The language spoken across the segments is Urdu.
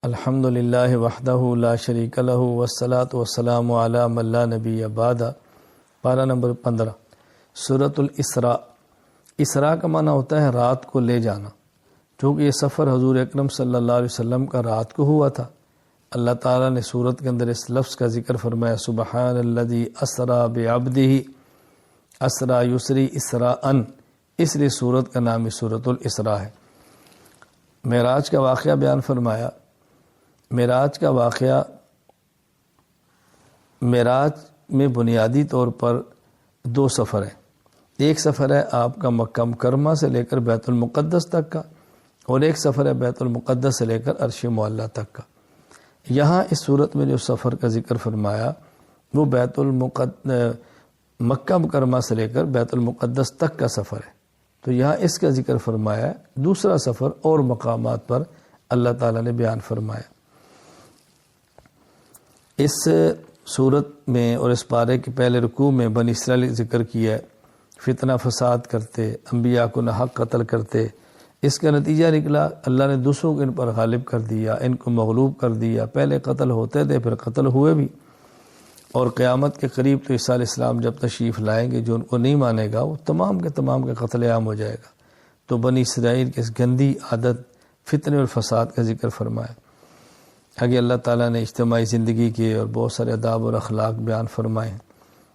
الحمد للہ وحدہ لا شریک لہ والصلاة والسلام علی من لا نبی بعد۔ پارہ نمبر 15 سورۃ الاسراء۔ اسراء کا معنی ہوتا ہے رات کو لے جانا، چونکہ یہ سفر حضور اکرم صلی اللہ علیہ وسلم کا رات کو ہوا تھا۔ اللہ تعالیٰ نے سورت کے اندر اس لفظ کا ذکر فرمایا، سبحان الذی اسریٰ بعبدہ، اسریٰ یسری اسراءً، اس لیے سورت کا نام سورۃ الاسراء ہے۔ معراج کا واقعہ بیان فرمایا۔ معراج کا واقعہ، معراج میں بنیادی طور پر دو سفر ہیں۔ ایک سفر ہے آپ کا مکہ مکرمہ سے لے کر بیت المقدس تک کا، اور ایک سفر ہے بیت المقدس سے لے کر عرش معلیٰ تک کا۔ یہاں اس صورت میں جو سفر کا ذکر فرمایا وہ مکہ مکرمہ سے لے کر بیت المقدس تک کا سفر ہے، تو یہاں اس کا ذکر فرمایا ہے۔ دوسرا سفر اور مقامات پر اللہ تعالیٰ نے بیان فرمایا۔ اس صورت میں اور اس پارے کے پہلے رکوع میں بنی اسرائیل ذکر کیا ہے، فتنہ فساد کرتے، انبیاء کو ناحق قتل کرتے۔ اس کا نتیجہ نکلا اللہ نے دوسروں کو ان پر غالب کر دیا، ان کو مغلوب کر دیا۔ پہلے قتل ہوتے تھے، پھر قتل ہوئے بھی، اور قیامت کے قریب تو عیسیٰ علیہ السلام جب تشریف لائیں گے، جو ان کو نہیں مانے گا وہ تمام کے تمام کا قتل عام ہو جائے گا۔ تو بنی اسرائیل کی اس گندی عادت فتنے اور فساد کا ذکر فرمایا۔ آگے اللہ تعالیٰ نے اجتماعی زندگی کے اور بہت سارے آداب اور اخلاق بیان فرمائے ہیں۔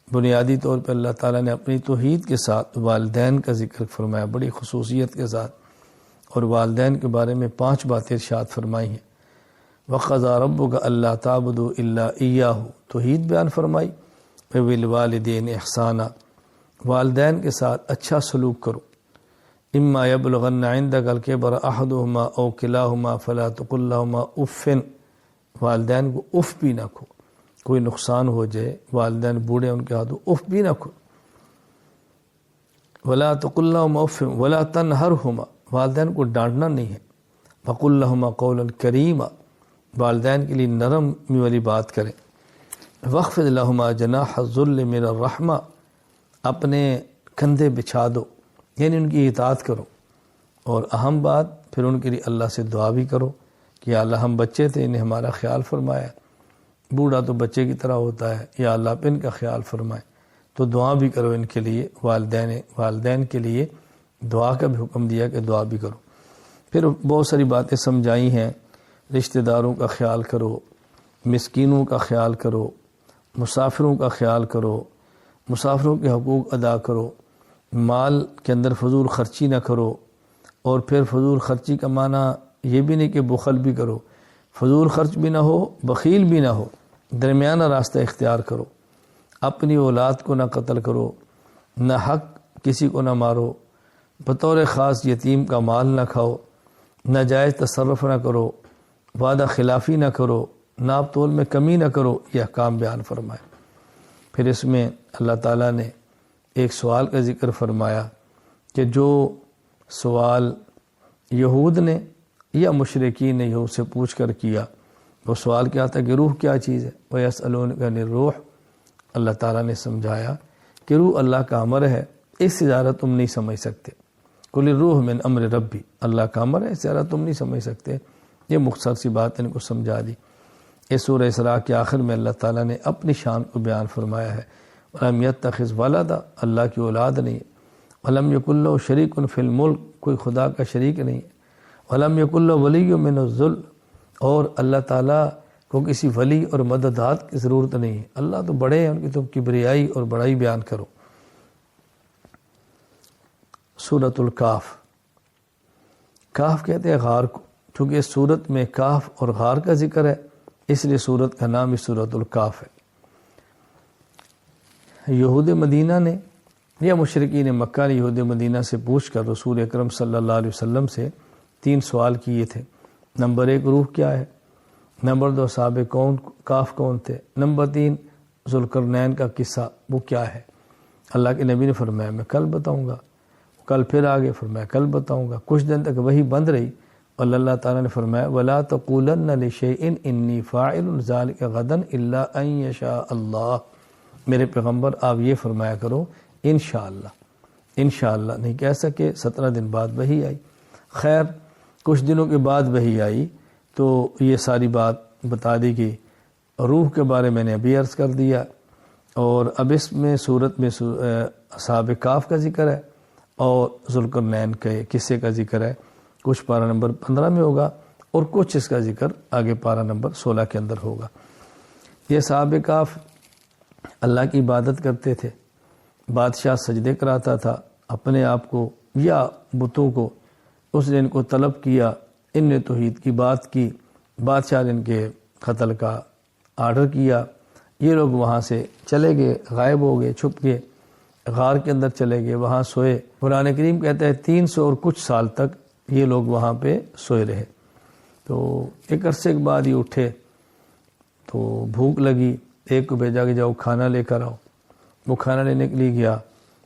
بنیادی طور پہ اللہ تعالیٰ نے اپنی توحید کے ساتھ والدین کا ذکر فرمایا، بڑی خصوصیت کے ساتھ، اور والدین کے بارے میں 5 باتیں ارشاد فرمائی ہیں۔ وَقَضَىٰ رَبُّكَ أَلَّا تَعْبُدُوا إِلَّا إِيَّاهُ، توحید بیان فرمائی۔ وَبِالْوَالِدَيْنِ إِحْسَانًا، والدین کے ساتھ اچھا سلوک کرو۔ إِمَّا يَبْلُغَنَّ عِندَكَ الْكِبَرَ أَحَدُهُمَا أَوْ كِلَاهُمَا فَلَا تَقُل لَّهُمَا أُفٍّ، والدین کو اف بھی نہ کھو، کوئی نقصان ہو جائے، والدین بوڑھے ان کے ہاتھوں اف بھی نہ کھو۔ وَلَا تَقُل لَّهُمَا أُفٍّ وَلَا تَنْهَرْهُمَا، والدین کو ڈانٹنا نہیں ہے۔ وَقُل لَّهُمَا قَوْلًا كَرِيمًا، والدین کے لیے نرم والی بات کریں۔ وَاخْفِضْ لَهُمَا جَنَاحَ الذُّلِّ مِنَ الرَّحْمَةِ، اپنے کندھے بچھا دو، یعنی ان کی اطاعت کرو۔ اور اہم بات، پھر ان کے لیے اللہ سے دعا بھی کرو کہ یا اللہ ہم بچے تھے، انہیں ہمارا خیال فرمایا، بوڑھا تو بچے کی طرح ہوتا ہے، یا اللہ آپ ان کا خیال فرمائے۔ تو دعا بھی کرو ان کے لیے، والدین کے لیے دعا کا بھی حکم دیا کہ دعا بھی کرو۔ پھر بہت ساری باتیں سمجھائی ہیں، رشتہ داروں کا خیال کرو، مسکینوں کا خیال کرو، مسافروں کا خیال کرو، مسافروں کے حقوق ادا کرو، مال کے اندر فضول خرچی نہ کرو۔ اور پھر فضول خرچی کا معنی یہ بھی نہیں کہ بخل بھی کرو، فضول خرچ بھی نہ ہو، بخیل بھی نہ ہو، درمیانہ راستہ اختیار کرو۔ اپنی اولاد کو نہ قتل کرو، نہ حق کسی کو نہ مارو، بطور خاص یتیم کا مال نہ کھاؤ، ناجائز تصرف نہ کرو، وعدہ خلافی نہ کرو، ناپ تول میں کمی نہ کرو، یہ احکام بیان فرمائے۔ پھر اس میں اللہ تعالیٰ نے ایک سوال کا ذکر فرمایا کہ جو سوال یہود نے یا مشرکین نے یہود سے پوچھ کر کیا، وہ سوال کیا تھا کہ روح کیا چیز ہے؟ وَيَسْأَلُونَكَ عَنِ الرُّوحِ، اللہ تعالیٰ نے سمجھایا کہ روح اللہ کا امر ہے، اس سے زیادہ تم نہیں سمجھ سکتے۔ قُلِ الرُّوحُ مِنْ أَمْرِ رَبِّي، اللہ کا امر ہے، اس سے زیادہ تم نہیں سمجھ سکتے۔ یہ مختصر سی بات ان کو سمجھا دی۔ اس سورہ اسراء کے آخر میں اللہ تعالیٰ نے اپنی شان کو بیان فرمایا ہے۔ وَلَمْ يَتَّخِذْ وَلَدًا، اللہ کی اولاد نہیں ہے۔ وَلَمْ يَكُن لَّهُ شَرِيكٌ فِي الْمُلْكِ، کوئی خدا کا شریک نہیں ہے۔ وَلَمْ يَكُن لَّهُ وَلِيٌّ مِّنَ الذُّلِّ، اور اللہ تعالیٰ کو کسی ولی اور مددگار کی ضرورت نہیں ہے۔ اللہ تو بڑے ہیں، ان کی تم کبریائی اور بڑائی بیان کرو۔ سورۃ الکاف، کاف کہتے ہیں غار کو، چونکہ اس سورت میں کاف اور غار کا ذکر ہے، اس لیے سورت کا نام ہی سورۃ الکاف ہے۔ یہود مدینہ نے یا مشرکین مکہ نے یہود مدینہ سے پوچھ کر رسول اکرم صلی اللہ علیہ وسلم سے 3 سوال کیے تھے۔ نمبر 1 روح کیا ہے، نمبر 2 اصحاب کاف کون تھے، نمبر 3 ذوالقرنین کا قصہ وہ کیا ہے۔ اللہ کے نبی نے فرمایا میں کل بتاؤں گا، کل پھر آگے فرمایا کل بتاؤں گا۔ کچھ دن تک وہی بند رہی، اور اللہ تعالیٰ نے فرمایا وَلَا تَقُولَنَّ لِشَيْءٍ إِنِّي فَاعِلٌ ذَلِكَ غَدًا إِلَّا أَن يَشَاءَ اللَّهُ، میرے پیغمبر آپ یہ فرمایا کرو انشاءاللہ، انشاءاللہ نہیں کہہ سکے۔ 17 دن بعد وہی آئی، خیر کچھ دنوں کے بعد وہی آئی تو یہ ساری بات بتا دی گئی۔ روح کے بارے میں نے ابھی عرض کر دیا، اور اب اس میں صورت میں اصحاب کہف کا ذکر ہے اور ذوالقرنین کے قصے کا ذکر ہے، کچھ پارہ نمبر 15 میں ہوگا اور کچھ اس کا ذکر آگے پارہ نمبر 16 کے اندر ہوگا۔ یہ اصحاب کہف اللہ کی عبادت کرتے تھے، بادشاہ سجدے کراتا تھا اپنے آپ کو یا بتوں کو، اس نے ان کو طلب کیا، ان نے توحید کی بات کی، بادشاہ نے ان کے قتل کا آرڈر کیا، یہ لوگ وہاں سے چلے گئے، غائب ہو گئے، چھپ گئے، غار کے اندر چلے گئے، وہاں سوئے۔ قرآن کریم کہتا ہے 300 اور کچھ سال تک یہ لوگ وہاں پہ سوئے رہے۔ تو ایک عرصے کے بعد یہ اٹھے تو بھوک لگی، ایک کو بھیجا کہ جاؤ کھانا لے کر آؤ۔ وہ کھانا لینے کے لیے گیا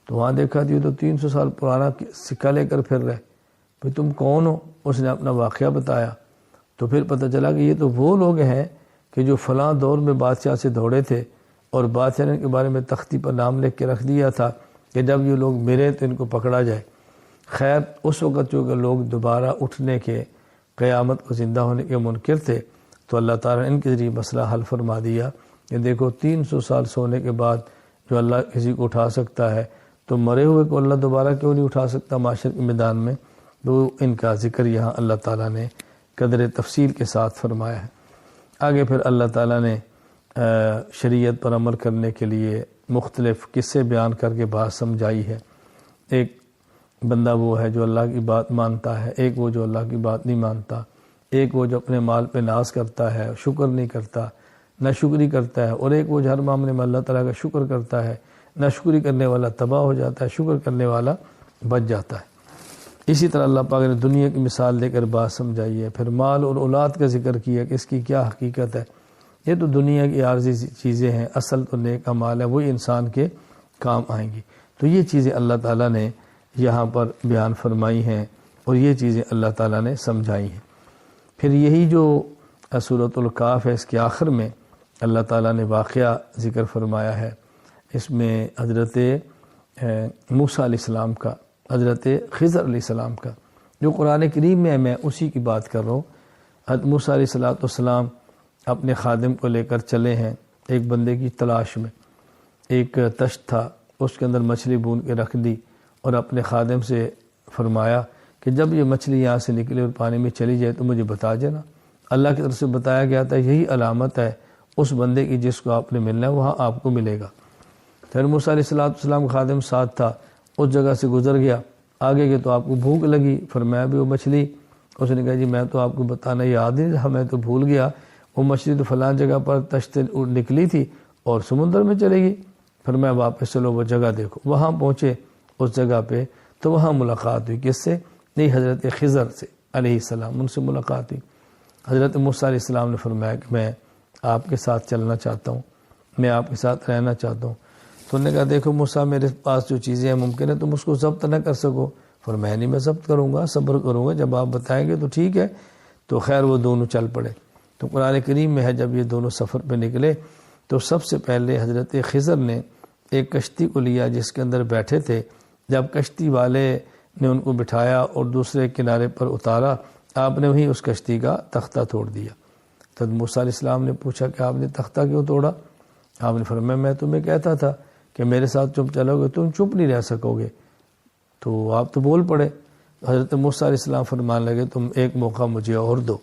تو وہاں دیکھا یہ تو 300 سال پرانا سکہ لے کر پھر رہے، بھئی تم کون ہو؟ اس نے اپنا واقعہ بتایا، تو پھر پتہ چلا کہ یہ تو وہ لوگ ہیں کہ جو فلاں دور میں بادشاہ سے دوڑے تھے، اور بادشاہ نے ان کے بارے میں تختی پر نام لکھ کے رکھ دیا تھا کہ جب یہ لوگ مرے تو ان کو پکڑا جائے۔ خیر اس وقت جو کہ لوگ دوبارہ اٹھنے کے، قیامت کو زندہ ہونے کے منکر تھے، تو اللہ تعالیٰ نے ان کے ذریعے مسئلہ حل فرما دیا کہ دیکھو 300 سال سونے کے بعد جو اللہ کسی کو اٹھا سکتا ہے تو مرے ہوئے کو اللہ دوبارہ کیوں نہیں اٹھا سکتا معاشر کے میدان میں؟ تو ان کا ذکر یہاں اللہ تعالیٰ نے قدر تفصیل کے ساتھ فرمایا ہے۔ آگے پھر اللہ تعالیٰ نے شریعت پر عمل کرنے کے لیے مختلف قصے بیان کر کے بات سمجھائی ہے۔ ایک بندہ وہ ہے جو اللہ کی بات مانتا ہے، ایک وہ جو اللہ کی بات نہیں مانتا، ایک وہ جو اپنے مال پہ ناز کرتا ہے، شکر نہیں کرتا، ناشکری کرتا ہے، اور ایک وہ جو ہر معاملے میں اللہ تعالیٰ کا شکر کرتا ہے، ناشکری کرنے والا تباہ ہو جاتا ہے، شکر کرنے والا بچ جاتا ہے۔ اسی طرح اللہ پاک نے دنیا کی مثال دے کر بات سمجھائی ہے، پھر مال اور اولاد کا ذکر کیا کہ اس کی کیا حقیقت ہے۔ یہ تو دنیا کی عارضی چیزیں ہیں، اصل تو نیک اعمال ہے، وہی انسان کے کام آئیں گی۔ تو یہ چیزیں اللہ تعالیٰ نے یہاں پر بیان فرمائی ہیں اور یہ چیزیں اللہ تعالیٰ نے سمجھائی ہیں۔ پھر یہی جو سورۃ الکہف ہے، اس کے آخر میں اللہ تعالیٰ نے واقعہ ذکر فرمایا ہے۔ اس میں حضرت موسیٰ علیہ السلام کا، حضرت خضر علیہ السلام کا، جو قرآن کریم میں ہے، میں اسی کی بات کر رہا ہوں۔ حضرت موسیٰ علیہ السلام اپنے خادم کو لے کر چلے ہیں ایک بندے کی تلاش میں۔ ایک تشت تھا، اس کے اندر مچھلی بون کے رکھ دی اور اپنے خادم سے فرمایا کہ جب یہ مچھلی یہاں سے نکلے اور پانی میں چلی جائے تو مجھے بتا دینا۔ اللہ کی طرف سے بتایا گیا تھا یہی علامت ہے اس بندے کی جس کو آپ نے ملنا ہے، وہاں آپ کو ملے گا۔ پھر موسیٰ علیہ السلام کا خادم ساتھ تھا، اس جگہ سے گزر گیا، آگے کے تو آپ کو بھوک لگی، فرمایا بھی وہ مچھلی، اس نے کہا جی میں تو آپ کو بتانا یاد نہیں رہا، میں تو بھول گیا، وہ مچھلی تو فلاں جگہ پر تشت نکلی تھی اور سمندر میں چلے گی۔ فرمایا واپس چلو وہ جگہ دیکھو۔ وہاں پہنچے اس جگہ پہ تو وہاں ملاقات ہوئی، کس سے؟ نہیں، حضرت خضر سے علیہ السلام، ان سے ملاقات ہوئی۔ حضرت موسیٰ علیہ السلام نے فرمایا کہ میں آپ کے ساتھ چلنا چاہتا ہوں، میں آپ کے ساتھ رہنا چاہتا ہوں۔ تو انہوں نے کہا دیکھو موسیٰ، میرے پاس جو چیزیں ہیں ممکن ہے تم اس کو ضبط نہ کر سکو۔ فرمایا نہیں، میں ضبط کروں گا، صبر کروں گا، جب آپ بتائیں گے تو ٹھیک ہے۔ تو خیر وہ دونوں چل پڑے۔ تو قرآن کریم میں ہے جب یہ دونوں سفر پہ نکلے تو سب سے پہلے حضرت خضر نے ایک کشتی کو لیا جس کے اندر بیٹھے تھے۔ جب کشتی والے نے ان کو بٹھایا اور دوسرے کنارے پر اتارا، آپ نے وہیں اس کشتی کا تختہ توڑ دیا۔ تو موسیٰ علیہ السلام نے پوچھا کہ آپ نے تختہ کیوں توڑا؟ آپ نے فرمایا میں تمہیں کہتا تھا کہ میرے ساتھ چپ چلو گے تم چپ نہیں رہ سکو گے، تو آپ تو بول پڑے۔ حضرت موسیٰ علیہ السلام فرمان لگے تم ایک موقع مجھے اور دو،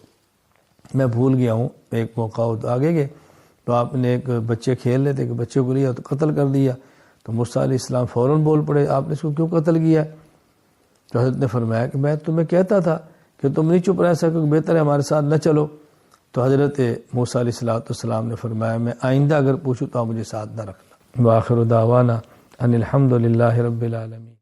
میں بھول گیا ہوں، ایک موقع آگے گئے تو آپ نے ایک بچے کھیل رہے تھے کہ بچے کو لیا تو قتل کر دیا۔ تو موسیٰ علیہ السلام فوراً بول پڑے آپ نے اس کو کیوں قتل کیا؟ تو حضرت نے فرمایا کہ میں تمہیں کہتا تھا کہ تم نہیں چپ رہ سکو، بہتر ہے ہمارے ساتھ نہ چلو۔ تو حضرت موسیٰ علیہ السلام نے فرمایا میں آئندہ اگر پوچھوں تو آپ مجھے ساتھ نہ رکھنا۔ وآخر دعوانا ان الحمد للہ رب العالمین۔